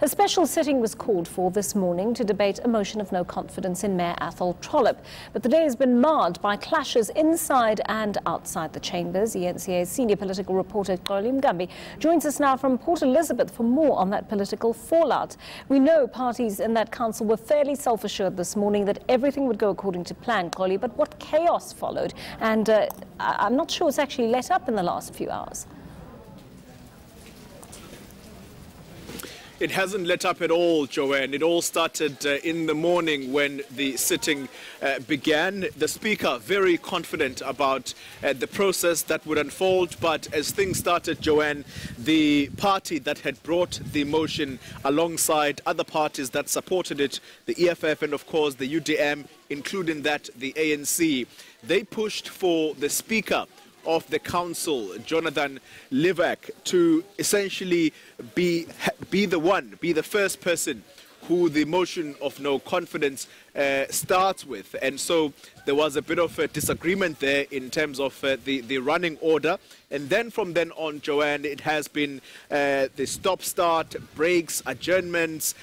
A special sitting was called for this morning to debate a motion of no confidence in Mayor Athol Trollip. But the day has been marred by clashes inside and outside the chambers. eNCA's senior political reporter Xoli Mngambi joins us now from Port Elizabeth for more on that political fallout. We know parties in that council were fairly self-assured this morning that everything would go according to plan, Xoli, but what chaos followed? And I'm not sure it's actually let up in the last few hours. It hasn't let up at all, Joanne. It all started in the morning when the sitting began. The Speaker very confident about the process that would unfold. But as things started, Joanne, the party that had brought the motion alongside other parties that supported it, the EFF and, of course, the UDM, including that the ANC, they pushed for the Speaker of the council, Jonathan Livak, to essentially be the first person who the motion of no confidence starts with. And so there was a bit of a disagreement there in terms of the running order. And then from then on, Joanne, it has been the stop-start, breaks, adjournments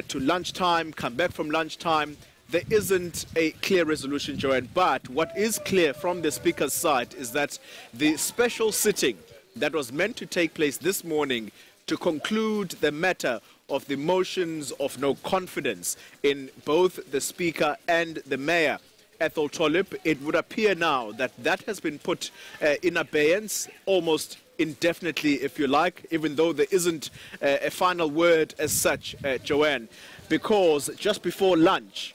to lunchtime, come back from lunchtime. There isn't a clear resolution, Joanne, but what is clear from the Speaker's side is that the special sitting that was meant to take place this morning to conclude the matter of the motions of no confidence in both the Speaker and the Mayor, Athol Trollip, it would appear now that that has been put in abeyance almost indefinitely, if you like, even though there isn't a final word as such, Joanne, because just before lunch,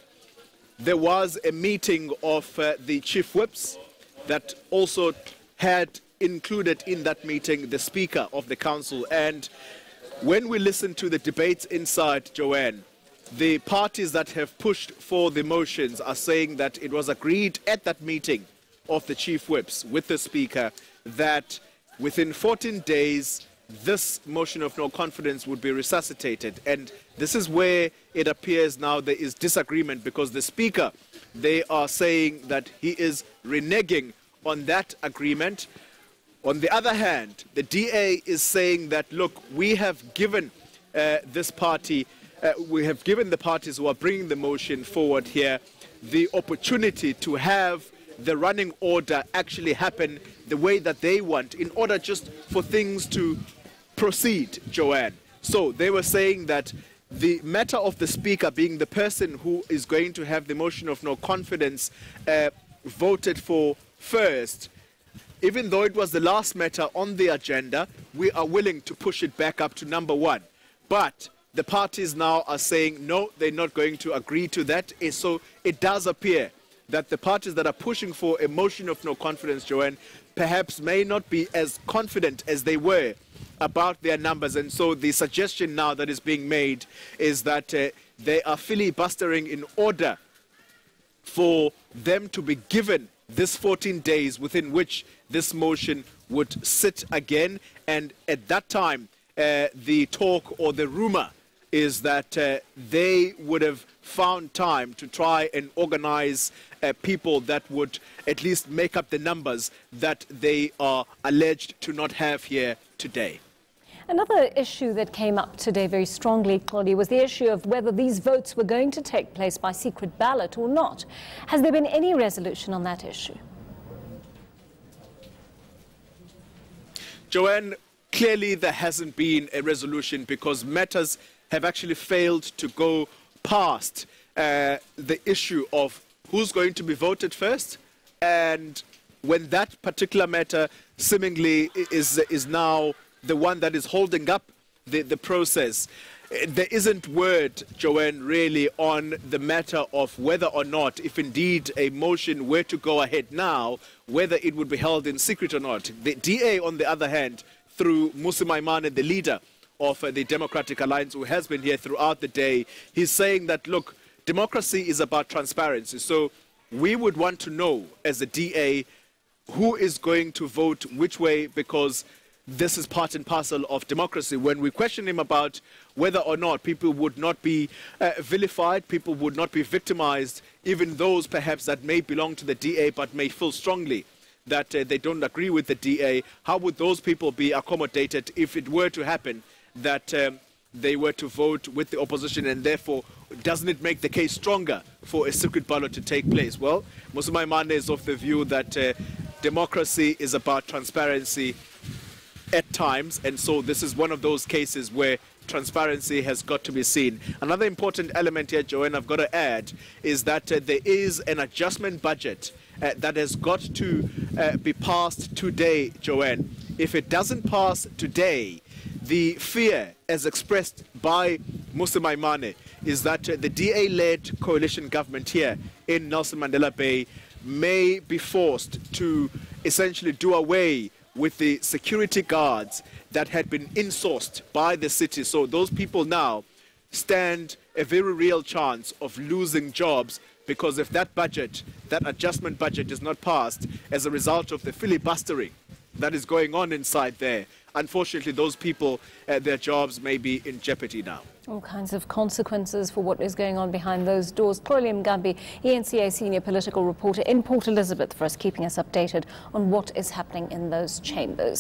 there was a meeting of the chief whips that also had included in that meeting the Speaker of the Council. And when we listen to the debates inside, Joanne, the parties that have pushed for the motions are saying that it was agreed at that meeting of the chief whips with the Speaker that within 14 days, this motion of no confidence would be resuscitated. And this is where it appears now there is disagreement, because the Speaker, they are saying that he is reneging on that agreement. On the other hand, the DA is saying that, look, we have given this party, we have given the parties who are bringing the motion forward here the opportunity to have the running order actually happen the way that they want in order just for things to proceed, Joanne. So they were saying that the matter of the Speaker being the person who is going to have the motion of no confidence voted for first, even though it was the last matter on the agenda, we are willing to push it back up to number one. But the parties now are saying, no, they're not going to agree to that. So it does appear that the parties that are pushing for a motion of no confidence, Joanne, perhaps may not be as confident as they were about their numbers. And so the suggestion now that is being made is that they are filibustering in order for them to be given this 14 days within which this motion would sit again. And at that time, the talk or the rumor is that they would have found time to try and organize people that would at least make up the numbers that they are alleged to not have here today. Another issue that came up today very strongly, Xoli, was the issue of whether these votes were going to take place by secret ballot or not. Has there been any resolution on that issue? Joanne, clearly there hasn't been a resolution because matters have actually failed to go past the issue of who's going to be voted first. And when that particular matter seemingly is now the one that is holding up the process, there isn't word, Joanne, really on the matter of whether or not, if indeed a motion were to go ahead now, whether it would be held in secret or not. The DA, on the other hand, through Musi Maimane, the leader of the Democratic Alliance, who has been here throughout the day, he's saying that, look, democracy is about transparency. So we would want to know, as a DA, who is going to vote which way, because this is part and parcel of democracy. When we question him about whether or not people would not be vilified, people would not be victimized, even those perhaps that may belong to the DA but may feel strongly that they don't agree with the DA, how would those people be accommodated if it were to happen that they were to vote with the opposition, and therefore doesn't it make the case stronger for a secret ballot to take place? Well, Maimane is of the view that democracy is about transparency at times, and so this is one of those cases where transparency has got to be seen. Another important element here, Joanne, I've got to add, is that there is an adjustment budget that has got to be passed today, Joanne. If it doesn't pass today, the fear, as expressed by Maimane, is that the DA-led coalition government here in Nelson Mandela Bay may be forced to essentially do away with the security guards that had been insourced by the city. So those people now stand a very real chance of losing jobs, because if that budget, that adjustment budget, is not passed as a result of the filibustering that is going on inside there, unfortunately those people, their jobs may be in jeopardy now. All kinds of consequences for what is going on behind those doors. Xoli Mngambi, eNCA senior political reporter in Port Elizabeth, for us, keeping us updated on what is happening in those chambers.